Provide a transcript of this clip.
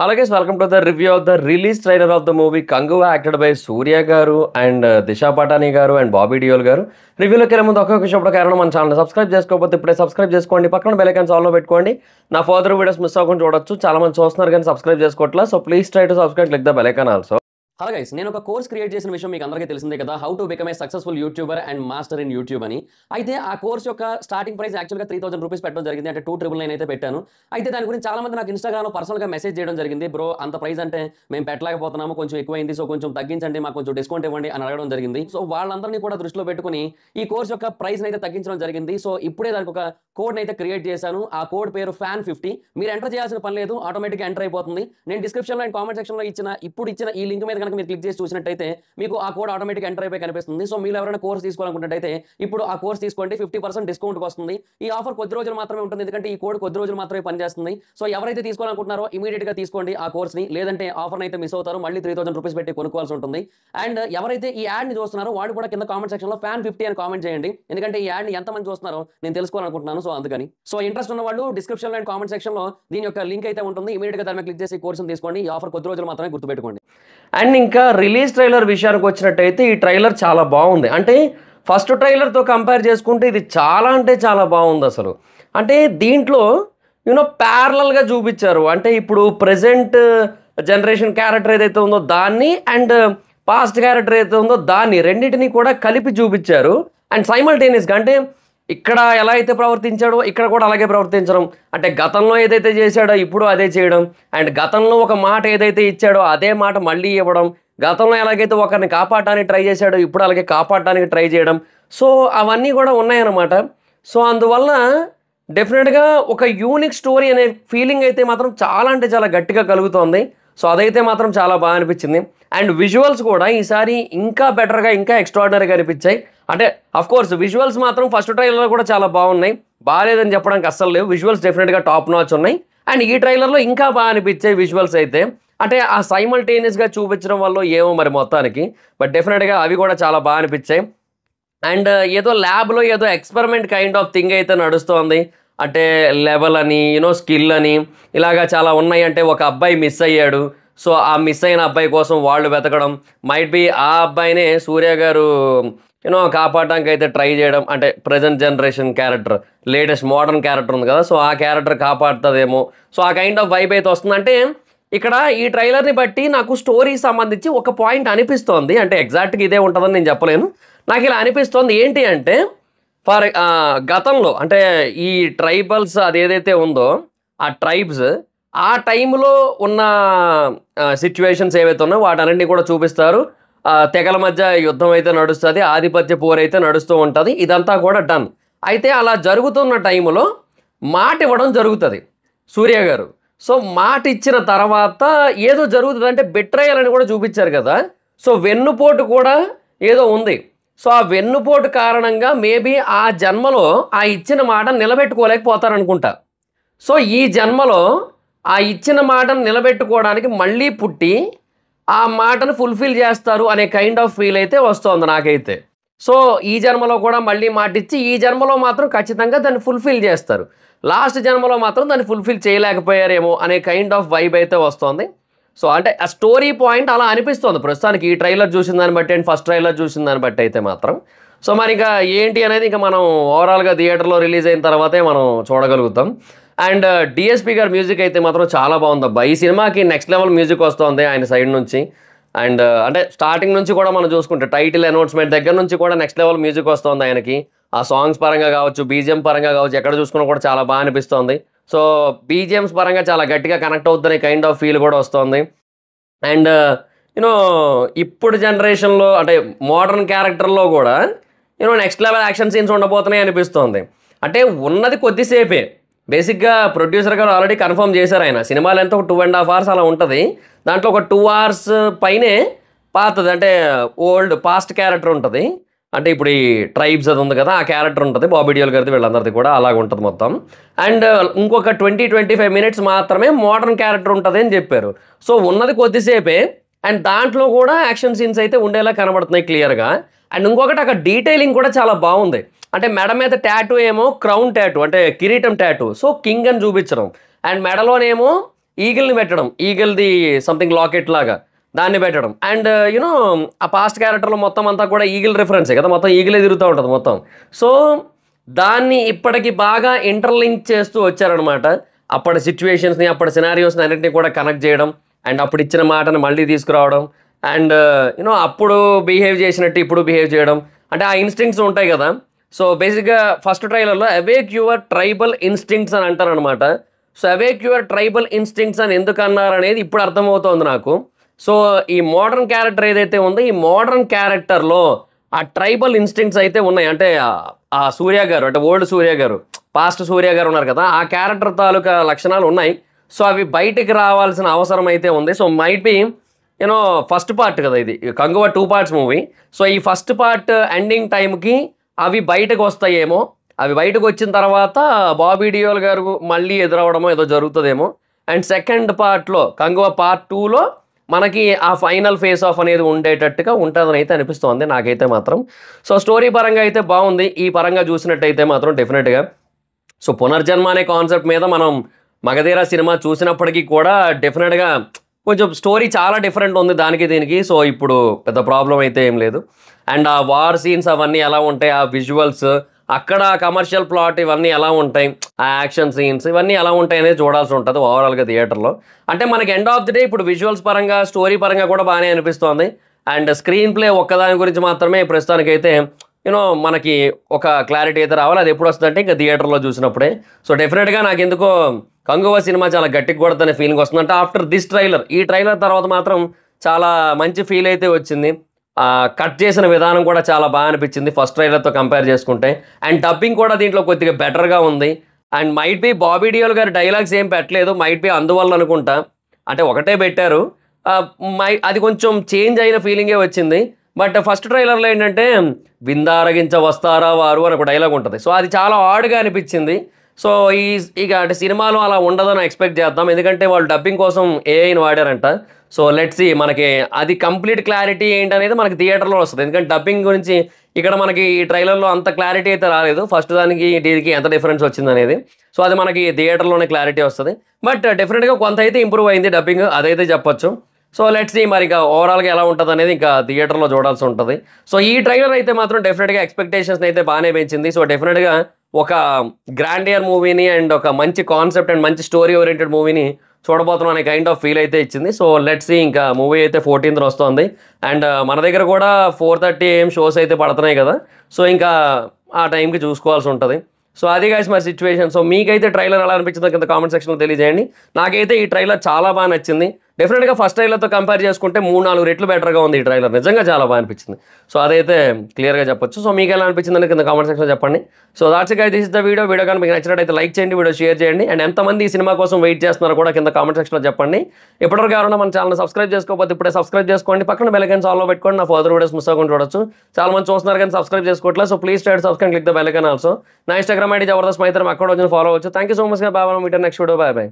Hello guys, welcome to the review of the release trailer of the movie Kanguva acted by Surya Garu and Disha Patani Garu and Bobby Deol Garu. రివ్యూలోకి వెళ్ళే ముందు ఒకే విషయం కారణం మన channel subscribe చేసుకోకపోతే ఇప్పుడే subscribe చేసుకోండి, పక్కన bell icon ఆల్లో పెట్టుకోండి. నా ఫర్దర్ వీడియోస్ మిస్ అవ్వకుండా చూడొచ్చు. చాలా మంది చూస్తున్నారు కానీ సబ్స్క్రైబ్ చేసుకోవట్లేదు. So please try to subscribe, click the bell icon also. Hello guys, నేను ఒక కోర్స్ క్రియేట్ చేసిన విషయం మీకు అందరికీ తెలిసిందే కదా, how to become a successful YouTuber and master in YouTube అని. అయితే ఆ కోర్స్ యొక్క స్టార్టింగ్ ప్రైస్ యాక్చువల్గా 3000 రూపీస్ పెట్టడం జరిగింది, అంటే 2999 అయితే పెట్టాను. అయితే దాని గురించి చాలా మంది నాకు ఇన్స్టాగ్రామ్లో పర్సనల్గా మెసేజ్ చేయడం జరిగింది, బ్రో అంత ప్రైస్ అంటే మేము పెట్టలేకపోతున్నాము, కొంచెం ఎక్కువైంది, సో కొంచెం తగ్గించండి, మాకు కొంచెం డిస్కౌంట్ ఇవ్వండి అని అడగడం జరిగింది. సో వాళ్ళందరినీ కూడా దృష్టిలో పెట్టుకుని ఈ కోర్స్ యొక్క ప్రైస్ అయితే తగ్గించడం జరిగింది. సో ఇప్పుడే దానికి ఒక కోడ్ అయితే క్రియేట్ చేశాను. ఆ కోడ్ పేరు FAN50. మీరు ఎంటర్ చేయాల్సిన పని లేదు, ఆటోమేటిక్గా ఎంటర్ అయిపోతుంది. నేను డిస్క్రిప్షన్లో అండ్ కామెంట్ సెక్షన్లో ఇచ్చిన ఈ లింక్ మీద కనుక మీరు క్లిక్ చేసి చూసినట్టయితే మీకు ఆ కోడ్ ఆటోమేటిక్ ఎంటర్ అయిపోయి కనిపిస్తుంది. సో మీరు ఎవరైనా కోర్స్ తీసుకోవాలనుకున్నట్టయితే ఇప్పుడు ఆ కోర్స్ తీసుకోండి, 50% డిస్కౌంట్ వస్తుంది. ఈ ఆఫర్ కొద్ది రోజులు మాత్రమే ఉంటుంది, ఎందుకంటే ఈ కోడ్ కొద్ది రోజులు మాత్రమే పనిచేస్తుంది. సో ఎవరైతే తీసుకోవాలనుకుంటున్నారో ఇమీడియట్ గా తీసుకోండి ఆ కోర్స్ ని, లేదంటే ఆఫర్ అయితే మిస్ అవుతారు, మళ్ళీ 3000 రూపీస్ పెట్టి కొనుక్కోవాల్సి ఉంటుంది. అండ్ ఎవరైతే ఈ యాడ్ ని చూస్తున్నారో వాడు కూడా కింద కామెంట్ సెక్షన్ లో FAN50 అని కామెంట్ చేయండి, ఎందుకంటే ఈ యాడ్ ని ఎంత మంది చూస్తున్నారో నేను తెలుసుకోవాలనుకుంటున్నాను. సో అందుకని ఇంట్రెస్ట్ ఉన్న వాళ్ళు డిస్క్రిప్షన్ అండ్ కామెంట్ సెక్షన్ లో దీని యొక్క లింక్ అయితే ఉంటుంది, ఇమీడియట్ గా దాని మీద క్లిక్ చేసి కోర్స్ తీసుకోండి. ఈ ఆఫర్ కొద్ది రోజులు మాత్రమే, గుర్తుపెట్టుకోండి. అండ్ ఇంకా రిలీజ్ ట్రైలర్ విషయానికి వచ్చినట్టయితే ఈ ట్రైలర్ చాలా బాగుంది. అంటే ఫస్ట్ ట్రైలర్తో కంపేర్ చేసుకుంటే ఇది చాలా అంటే చాలా బాగుంది అసలు. అంటే దీంట్లో ప్యారలల్గా చూపించారు. అంటే ఇప్పుడు ప్రజెంట్ జనరేషన్ క్యారెక్టర్ ఏదైతే ఉందో దాన్ని అండ్ పాస్ట్ క్యారెక్టర్ ఏదైతే ఉందో దాన్ని రెండింటినీ కూడా కలిపి చూపించారు. అండ్ సైమల్టేనియస్గా అంటే ఇక్కడ ఎలా అయితే ప్రవర్తించాడో ఇక్కడ కూడా అలాగే ప్రవర్తించడం, అంటే గతంలో ఏదైతే చేశాడో ఇప్పుడు అదే చేయడం, అండ్ గతంలో ఒక మాట ఏదైతే ఇచ్చాడో అదే మాట మళ్ళీ ఇవ్వడం, గతంలో ఎలాగైతే ఒకరిని కాపాడటానికి ట్రై చేశాడో ఇప్పుడు అలాగే కాపాడటానికి ట్రై చేయడం. సో అవన్నీ కూడా ఉన్నాయన్నమాట. సో అందువల్ల డెఫినెట్గా ఒక యూనిక్ స్టోరీ అనే ఫీలింగ్ అయితే మాత్రం చాలా అంటే చాలా గట్టిగా కలుగుతోంది. సో అదైతే మాత్రం చాలా బాగా అనిపించింది. అండ్ విజువల్స్ కూడా ఈసారి ఇంకా బెటర్గా ఇంకా ఎక్స్ట్రాడినరీగా అనిపించాయి. అంటే అఫ్కోర్స్ విజువల్స్ మాత్రం ఫస్ట్ ట్రైలర్లో కూడా చాలా బాగున్నాయి, బాగాలేదని చెప్పడానికి అస్సలు లేవు. విజువల్స్ డెఫినెట్గా టాప్ నాచ్ ఉన్నాయి. అండ్ ఈ ట్రైలర్లో ఇంకా బాగా అనిపించాయి విజువల్స్ అయితే. అంటే ఆ సైమల్టేనియస్గా చూపించడం వల్ల ఏమో మరి మొత్తానికి, బట్ డెఫినెట్గా అవి కూడా చాలా బాగా అనిపించాయి. అండ్ ఏదో ల్యాబ్లో ఏదో ఎక్స్పెరిమెంట్ కైండ్ ఆఫ్ థింగ్ అయితే నడుస్తోంది. అంటే లెవెల్ అని స్కిల్ అని ఇలాగా చాలా ఉన్నాయి. అంటే ఒక అబ్బాయి మిస్ అయ్యాడు, సో ఆ మిస్ అయిన అబ్బాయి కోసం వాళ్ళు వెతకడం, మైట్ బి ఆ అబ్బాయినే సూర్య గారు కాపాడడానికి అయితే ట్రై చేయడం. అంటే present generation character, latest modern character ఉంది కదా, సో ఆ క్యారెక్టర్ కాపాడుతుందేమో. సో ఆ కైండ్ ఆఫ్ వైబ్ అయితే వస్తుంది. అంటే ఇక్కడ ఈ ట్రైలర్ని బట్టి నాకు స్టోరీ సంబంధించి ఒక పాయింట్ అనిపిస్తోంది. అంటే ఎగ్జాక్ట్గా ఇదే ఉంటుందని నేను చెప్పలేను, నాకు ఇలా అనిపిస్తోంది. ఏంటి అంటే ఫర్ గతంలో అంటే ఈ ట్రైబల్స్ అదేదైతే ఉందో ఆ ట్రైబ్స్ ఆ టైంలో ఉన్న సిచ్యువేషన్స్ ఏవైతే ఉన్నాయో వాటన్నింటినీ కూడా చూపిస్తారు. తెగల మధ్య యుద్ధం అయితే నడుస్తుంది, ఆధిపత్య పోరు అయితే నడుస్తూ ఉంటుంది, ఇదంతా కూడా డన్. అయితే అలా జరుగుతున్న టైంలో మాట ఇవ్వడం జరుగుతుంది సూర్య గారు. సో మాట ఇచ్చిన తర్వాత ఏదో జరుగుతుంది, అంటే బెట్రయల్ అని కూడా చూపించారు కదా. సో వెన్నుపోటు కూడా ఏదో ఉంది. సో ఆ వెన్నుపోటు కారణంగా మేబీ ఆ జన్మలో ఆ ఇచ్చిన మాట నిలబెట్టుకోలేకపోతారనుకుంటా. సో ఈ జన్మలో ఆ ఇచ్చిన మాటను నిలబెట్టుకోవడానికి మళ్ళీ పుట్టి ఆ మాటను ఫుల్ఫిల్ చేస్తారు అనే కైండ్ ఆఫ్ ఫీల్ అయితే వస్తుంది నాకైతే. సో ఈ జన్మలో కూడా మళ్ళీ మాట ఇచ్చి ఈ జన్మలో మాత్రం ఖచ్చితంగా దాన్ని ఫుల్ఫిల్ చేస్తారు, లాస్ట్ జన్మలో మాత్రం దాన్ని ఫుల్ఫిల్ చేయలేకపోయారేమో అనే కైండ్ ఆఫ్ వైబ్ అయితే వస్తుంది. సో అంటే ఆ స్టోరీ పాయింట్ అలా అనిపిస్తుంది ప్రస్తుతానికి ఈ ట్రైలర్ చూసిన దాన్ని బట్టి అండ్ ఫస్ట్ ట్రైలర్ చూసిన దాన్ని బట్టి అయితే మాత్రం. సో మరి ఇంకా ఏంటి అనేది ఇంకా మనం ఓవరాల్గా థియేటర్లో రిలీజ్ అయిన తర్వాతే మనం చూడగలుగుతాం. అండ్ డిఎస్పి గారి మ్యూజిక్ అయితే మాత్రం చాలా బాగుందబ్బా. ఈ సినిమాకి నెక్స్ట్ లెవెల్ మ్యూజిక్ వస్తుంది ఆయన సైడ్ నుంచి. అండ్ అంటే స్టార్టింగ్ నుంచి కూడా మనం చూసుకుంటే టైటిల్ అనౌన్స్మెంట్ దగ్గర నుంచి కూడా నెక్స్ట్ లెవెల్ మ్యూజిక్ వస్తుంది ఆయనకి. ఆ సాంగ్స్ పరంగా కావచ్చు, బీజిఎం పరంగా కావచ్చు, ఎక్కడ చూసుకున్నా కూడా చాలా బాగా అనిపిస్తుంది. సో బీజిఎమ్స్ పరంగా చాలా గట్టిగా కనెక్ట్ అవుతుందనే కైండ్ ఆఫ్ ఫీల్ కూడా వస్తుంది. అండ్ ఇప్పుడు జనరేషన్లో అంటే మోడర్న్ క్యారెక్టర్లో కూడా నెక్స్ట్ లెవెల్ యాక్షన్ సీన్స్ ఉండబోతున్నాయి అనిపిస్తుంది. అంటే ఉన్నది కొద్దిసేపే, బేసిక్గా ప్రొడ్యూసర్ గారు ఆల్రెడీ కన్ఫర్మ్ చేశారు. ఆయన సినిమాలు ఎంత ఒక 2.5 hours అలా ఉంటుంది, దాంట్లో ఒక 2 hours పైనే పాతది అంటే ఓల్డ్ పాస్ట్ క్యారెక్టర్ ఉంటుంది. అంటే ఇప్పుడు ఈ ట్రైబ్స్ అది ఉంది కదా ఆ క్యారెక్టర్ ఉంటుంది, బాబీ డియోల్ గారిది వీళ్ళందరిది కూడా అలాగ ఉంటుంది మొత్తం. అండ్ ఇంకొక 20-25 minutes మాత్రమే మోడర్న్ క్యారెక్టర్ ఉంటుంది అని చెప్పారు. సో ఉన్నది కొద్దిసేపే, అండ్ దాంట్లో కూడా యాక్షన్ సీన్స్ అయితే ఉండేలా కనబడుతున్నాయి క్లియర్గా. అండ్ ఇంకొకటి అక్కడ డీటెయిలింగ్ కూడా చాలా బాగుంది. అంటే మెడ మీద టాటూ ఏమో క్రౌన్ టాటూ అంటే కిరీటం టాటూ, సో కింగ్ అని చూపించడం. అండ్ మెడలోనేమో ఈగిల్ని పెట్టడం, ఈగిల్ది సంథింగ్ లాకెట్ లాగా దాన్ని పెట్టడం. అండ్ యూనో ఆ పాస్ట్ క్యారెక్టర్లో మొత్తం అంతా కూడా ఈగిల్ రిఫరెన్సే కదా, మొత్తం ఈగిలే తిరుగుతూ ఉంటుంది మొత్తం. సో దాన్ని ఇప్పటికి బాగా ఇంటర్లింక్ చేస్తూ వచ్చారనమాట. అప్పటి సిచ్యువేషన్స్ని, అప్పటి సినారియోస్ని అన్నింటినీ కూడా కనెక్ట్ చేయడం, అండ్ అప్పుడు ఇచ్చిన మాటను మళ్ళీ తీసుకురావడం, అండ్ యూనో అప్పుడు బిహేవ్ చేసినట్టు ఇప్పుడు బిహేవ్ చేయడం. అంటే ఆ ఇన్స్టింక్ట్స్ ఉంటాయి కదా. సో బేసిక్గా ఫస్ట్ ట్రైలర్లో అవేక్ యువర్ ట్రైబల్ ఇన్స్టింక్ట్స్ అని అంటారనమాట. So awake your tribal instincts అని ఎందుకు అన్నారు అనేది ఇప్పుడు అర్థమవుతోంది నాకు. సో ఈ మోడర్న్ క్యారెక్టర్ ఏదైతే ఉందో, ఈ మోడర్న్ క్యారెక్టర్లో ఆ ట్రైబల్ ఇన్స్టింక్ట్స్ అయితే ఉన్నాయి. అంటే ఆ సూర్య గారు, అంటే ఓల్డ్ సూర్య గారు, పాస్ట్ సూర్య గారు ఉన్నారు కదా, ఆ క్యారెక్టర్ తాలూకా లక్షణాలు ఉన్నాయి. సో అవి బయటికి రావాల్సిన అవసరం అయితే ఉంది. So might be you know first part కదా ఇది, కంగువ 2 parts మూవీ. సో ఈ ఫస్ట్ పార్ట్ ఎండింగ్ టైంకి అవి బయటకు వస్తాయేమో. అవి బయటకు వచ్చిన తర్వాత బాబీ డియోల్ గారు మళ్ళీ ఎదురవడమో ఏదో జరుగుతుందేమో. అండ్ సెకండ్ పార్ట్లో కంగువ పార్ట్ 2లో మనకి ఆ ఫైనల్ ఫేస్ ఆఫ్ అనేది ఉండేటట్టుగా ఉంటుందని అయితే అనిపిస్తోంది నాకైతే మాత్రం. సో స్టోరీ పరంగా అయితే బాగుంది. ఈ పరంగా చూసినట్టయితే మాత్రం డెఫినెట్గా. సో పునర్జన్మ అనే కాన్సెప్ట్ మీద మనం మగధీర సినిమా చూసినప్పటికీ కూడా డెఫినెట్గా కొంచెం స్టోరీ చాలా డిఫరెంట్ ఉంది దానికి దీనికి. సో ఇప్పుడు పెద్ద ప్రాబ్లం అయితే ఏం లేదు. అండ్ ఆ వార్ సీన్స్ అవన్నీ ఎలా ఉంటాయి, ఆ విజువల్స్, అక్కడ కమర్షియల్ ప్లాట్ ఇవన్నీ ఎలా ఉంటాయి, ఆ యాక్షన్ సీన్స్ ఇవన్నీ ఎలా ఉంటాయి అనేది చూడాల్సి ఉంటుంది ఓవరాల్గా థియేటర్లో. అంటే మనకి ఎండ్ ఆఫ్ ది డే ఇప్పుడు విజువల్స్ పరంగా, స్టోరీ పరంగా కూడా బాగానే అనిపిస్తోంది. అండ్ స్క్రీన్ ప్లే ఒక్కదాని గురించి మాత్రమే ప్రస్తుతానికైతే యూనో మనకి ఒక క్లారిటీ అయితే రావాలి. అది ఎప్పుడు వస్తుందంటే ఇంకా థియేటర్లో చూసినప్పుడే. సో డెఫినెట్గా నాకు ఎందుకో కంగువ సినిమా చాలా గట్టిగా కొడుతున్న ఫీలింగ్ వస్తుంది. అంటే ఆఫ్టర్ దిస్ ట్రైలర్, ఈ ట్రైలర్ తర్వాత మాత్రం చాలా మంచి ఫీల్ అయితే వచ్చింది. కట్ చేసిన విధానం కూడా చాలా బాగా అనిపించింది ఫస్ట్ ట్రైలర్తో కంపేర్ చేసుకుంటే. అండ్ డబ్బింగ్ కూడా దీంట్లో కొద్దిగా బెటర్గా ఉంది. And might be Bobby Deol గారు డైలాగ్స్ ఏం పెట్టలేదు, మైట్ బి అందువల్ల అనుకుంటా. అంటే ఒకటే పెట్టారు, అది కొంచెం చేంజ్ అయిన ఫీలింగే వచ్చింది. బట్ ఫస్ట్ ట్రైలర్లో ఏంటంటే విందారగించ వస్తారా వారు అని ఒక డైలాగ్ ఉంటుంది. సో అది చాలా ఆడ్గా అనిపించింది. సో ఇక అంటే సినిమాలో అలా ఉండదని ఎక్స్పెక్ట్ చేద్దాం, ఎందుకంటే వాళ్ళు డబ్బింగ్ కోసం ఏఐని వాడారంట. సో లెట్స్ సీ మనకి అది కంప్లీట్ క్లారిటీ ఏంటనేది మనకి థియేటర్లో వస్తుంది. ఎందుకంటే డబ్బింగ్ గురించి ఇక్కడ మనకి ఈ ట్రైలర్లో అంత క్లారిటీ అయితే రాలేదు, ఫస్ట్ దానికి దీనికి ఎంత డిఫరెన్స్ వచ్చింది అనేది. సో అది మనకి థియేటర్లోనే క్లారిటీ వస్తుంది. బట్ డెఫినెట్గా కొంత అయితే ఇంప్రూవ్ అయింది డబ్బింగ్, అదైతే చెప్పొచ్చు. సో లెట్స్ సీ మరి ఇక ఓవరాల్గా ఎలా ఉంటుంది అనేది ఇంకా థియేటర్లో చూడాల్సి ఉంటుంది. సో ఈ ట్రైలర్ అయితే మాత్రం డెఫినెట్గా ఎక్స్పెక్టేషన్స్ అయితే బాగానే పెంచింది. సో డెఫినెట్గా ఒక గ్రాండియర్ మూవీని అండ్ ఒక మంచి కాన్సెప్ట్ అండ్ మంచి స్టోరీ ఓరియంటెడ్ మూవీని చూడబోతున్నాం అనే కైండ్ ఆఫ్ ఫీల్ అయితే ఇచ్చింది. సో లెట్స్ సీ, ఇంకా మూవీ అయితే 14th వస్తుంది. అండ్ మన దగ్గర కూడా 4:30 AM షోస్ అయితే పడుతున్నాయి కదా. సో ఇంకా ఆ టైంకి చూసుకోవాల్సి ఉంటుంది. సో అది గైస్ మరి సిచ్యువేషన్. సో మీకైతే ట్రైలర్ ఎలా అనిపించిందో కింద కామెంట్ సెక్షన్లో తెలియజేయండి. నాకైతే ఈ ట్రైలర్ చాలా బాగా నచ్చింది. డెఫినెట్గా ఫస్ట్ ట్రైలర్తో కంపేర్ చేసుకుంటే 3-4 రెట్లు బెటర్గా ఉంది ఈ ట్రైలర్, నిజంగా చాలా బాగా అనిపించింది. సో అదైతే క్లియర్గా చెప్పొచ్చు. సో మీకు ఎలా అనిపించిందని కింద కామెంట్ సెక్షన్లో చెప్పండి. So that's it guys, this is the video. Video కానీ మీకు నచ్చినట్టయితే లైక్ చేయండి, వీడియో షేర్ చేయండి. అండ్ ఎంతమంది ఈ సినిమా కోసం వెయిట్ చేస్తున్నారో కూడా కింద కామెంట్ సెక్షన్లో చెప్పండి. ఇప్పటివరకు ఎవరైనా మన ఛానల్ సబ్స్క్రైబ్ చేసుకోకపోతే ఇప్పుడే సబ్స్క్రైబ్ చేసుకోండి, పక్కన బెల్ ఐకాన్ ఆల్లో పెట్టుకోండి, నా ఫర్దర్ వీడియోస్ మిస్ అవ్వకుండా చూడొచ్చు. చాలా మంది చూస్తున్నారు కానీ సబ్స్క్రైబ్ చేసుకోవట్లేదు. So please try to subscribe, click the bell icon also. నా ఇన్స్టాగ్రామ్ ఐడి జబర్దస్త్ మైత్రం, అక్కడ వచ్చి ఫాలో అవచ్చు. థ్యాంక్ యూ సో మచ్ గా. బాయ్, మీటర్ నెక్స్ట్ వీడియో. Bye bye.